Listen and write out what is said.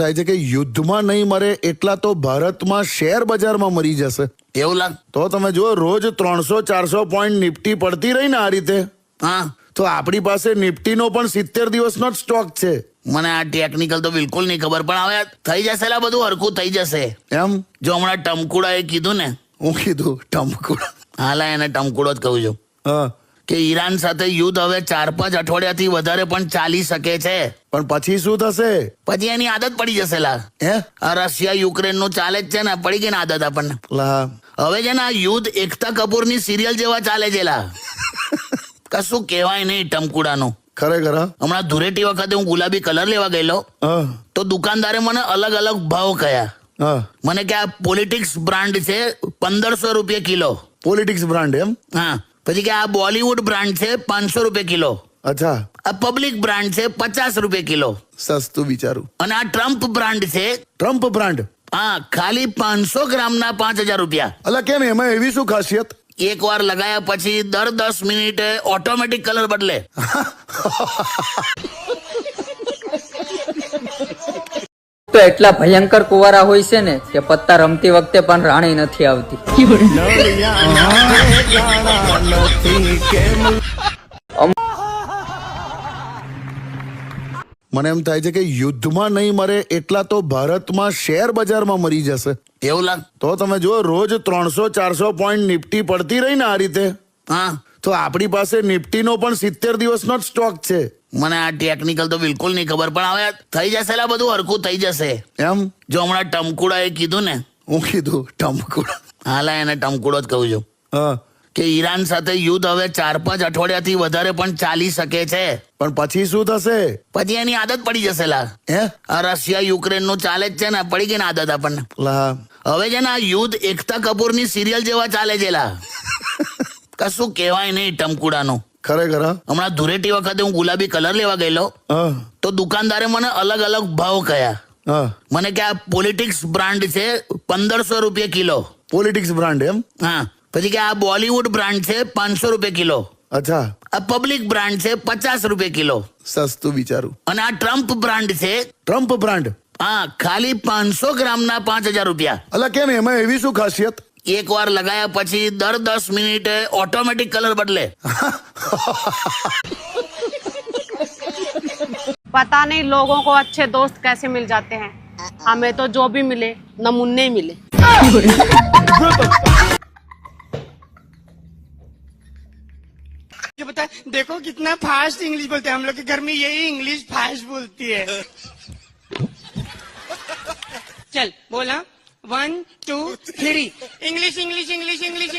થાય છે કે યુદ્ધમાં નહીં મરે એટલા તો ભારતમાં શેર બજારમાં મરી જશે. એવું લાગ તો તમે જુઓ, રોજ 300-400 પોઈન્ટ નિફ્ટી પડતી રહી ને આ રીતે, હા તો આપણી પાસે નિફ્ટીનો પણ 70 દિવસનો જ સ્ટોક છે. મને આ ટેકનિકલ તો બિલકુલ નહીં ખબર, પણ હવે થઈ જશે લા, બધું હરખું થઈ જશે. એમ? જો હમણાં ટમકુડાએ કીધું ને, હું કીધું ટમકુડા? હાલા એને ટમકુડો જ કહું છું, હા, કે ઈરાન સાથે યુદ્ધ હવે 4-5 અઠવાડિયાથી વધારે પણ ચાલી શકે છે. પણ પછી શું થશે? પછી એની આદત પડી જશે લા. હે? આ રશિયા યુક્રેન નું ચાલે જ છે ને, પડી ગઈ ને આદત આપણને. લા, હવે છે ને આ યુદ્ધ એકતા કપૂરની સિરિયલ જેવા ચાલે છે લા. કશું કહેવાય નહીં ટમકુડાનું. ખરેખર? હા? હમણાં ધૂળેટી વખતે હું ગુલાબી કલર લેવા ગયેલો, હા, તો દુકાનદારે મને અલગ અલગ ભાવ કહ્યા. હા. મને કે આ પોલિટિક્સ બ્રાન્ડ છે 1500 રૂપિયા કિલો. Politics brand? એમ? હા. પછી કે આ બોલિવૂડ બ્રાન્ડ છે 500 રૂપિયા કિલો. અચ્છા. આ પબ્લિક બ્રાન્ડ છે 50 રૂપિયા કિલો. સસ્તું બિચારું. અને આ ટ્રમ્પ બ્રાન્ડ છે, ટ્રમ્પ બ્રાન્ડ? હા, ખાલી 500 ગ્રામના 5000 રૂપિયા. અલા, કેમ? એમાં એવી શું ખાસિયત? એક વાર લગાયા પછી દર 10 મિનિટે ઓટોમેટિક કલર બદલે. તો એટલા ભયંકર કુવારા હોય છે ને કે પત્તા રમતી વખતે પણ રાણી નથી આવતી. મને એમ થાય છે કે યુદ્ધમાં નહીં મરે એટલા તો ભારતમાં શેર બજારમાં મરી જશે. એવું લાગ તો તમે જુઓ, રોજ 300-400 પોઈન્ટ નિફ્ટી પડતી રહી ને આ રીતે, હા. તો આપણી પાસે નિફ્ટીનો પણ 70 દિવસનો જ સ્ટોક છે. મને આ ટેકનિકલ તો બિલકુલ નહીં ખબર, પણ હવે થઈ જશે લા, બધું હરખું થઈ જશે. એમ? જો હમણાં ટમકુડાએ કીધું ને, હું કીધું ટમકુડા? હાલા એને ટમકુડો જ કહું છું, હા. કે ઈરાન સાથે યુદ્ધ હવે 4-5 અઠવાડિયાથી વધારે પણ ચાલી શકે છે. પણ પછી શું થશે? પછી એની આદત પડી જશે લા. હે? આ રશિયા યુક્રેન નું ચાલે જ છે ને, પડી ગઈ ને આદત આપણને. લા, હવે છે ને આ યુદ્ધ એકતા કપૂરની સિરિયલ જેવા ચાલે છે લા. કશું કહેવાય નહીં ટમકુડાનું. ખરેખર? હા? હમણાં ધૂળેટી વખતે હું ગુલાબી કલર લેવા ગયેલો, હા, તો દુકાનદારે મને અલગ અલગ ભાવ કહ્યા. હા. મને કે આ પોલિટિક્સ બ્રાન્ડ છે 1500 રૂપિયા કિલો. Politics brand? એમ? હા. પછી કે આ બોલિવૂડ બ્રાન્ડ છે 500 રૂપિયા કિલો. અચ્છા. આ પબ્લિક બ્રાન્ડ છે 50 રૂપિયા કિલો. સસ્તું બિચારું. અને આ ટ્રમ્પ બ્રાન્ડ છે, ટ્રમ્પ બ્રાન્ડ? હા, ખાલી 500 ગ્રામના 5000 રૂપિયા. અલા, કેમ? એમાં એવી શું ખાસિયત? એક વાર લગાયા પછી દર 10 મિનિટે ઓટોમેટિક કલર બદલે. पता नहीं लोगों को अच्छे दोस्त कैसे मिल जाते हैं. हमें तो जो भी मिले नमूने मिले. ये बता, देखो कितना फास्ट इंग्लिश बोलते हैं हम लोग के घर में, यही इंग्लिश फास्ट बोलती है. चल बोला 1 2 3 इंग्लिश इंग्लिश इंग्लिश इंग्लिश